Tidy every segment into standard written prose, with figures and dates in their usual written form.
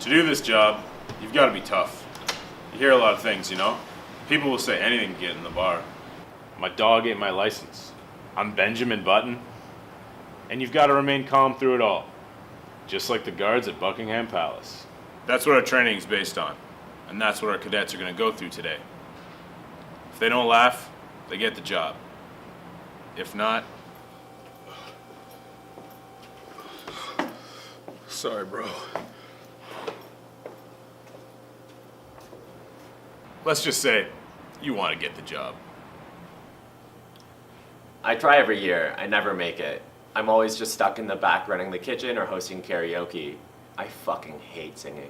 To do this job, you've got to be tough. You hear a lot of things, you know? People will say anything to get in the bar. My dog ate my license. I'm Benjamin Button. And you've got to remain calm through it all. Just like the guards at Buckingham Palace. That's what our training is based on. And that's what our cadets are going to go through today. If they don't laugh, they get the job. If not... Sorry, bro. Let's just say, you want to get the job. I try every year. I never make it. I'm always just stuck in the back running the kitchen or hosting karaoke. I fucking hate singing.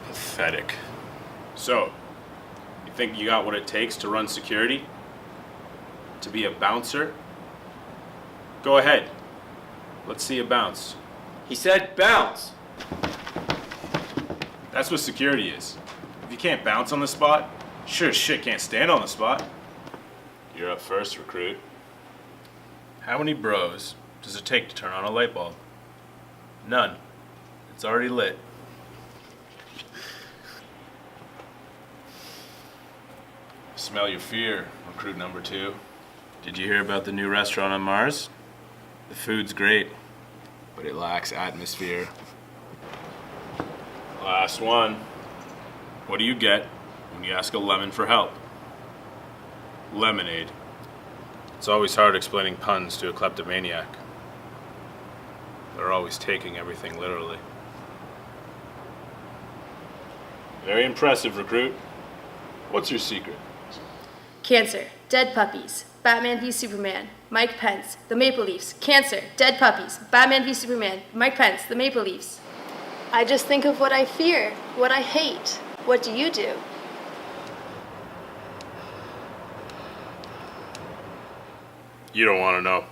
Pathetic. So, you think you got what it takes to run security? To be a bouncer? Go ahead. Let's see you bounce. He said bounce. That's what security is. If you can't bounce on the spot, sure as shit can't stand on the spot. You're up first, recruit. How many bros does it take to turn on a light bulb? None. It's already lit. Smell your fear, recruit number 2. Did you hear about the new restaurant on Mars? The food's great, but it lacks atmosphere. Last one. What do you get when you ask a lemon for help? Lemonade. It's always hard explaining puns to a kleptomaniac. They're always taking everything literally. Very impressive, recruit. What's your secret? Cancer, dead puppies, Batman v Superman, Mike Pence, the Maple Leafs. Cancer, dead puppies, Batman v Superman, Mike Pence, the Maple Leafs. I just think of what I fear, what I hate. What do you do? You don't want to know.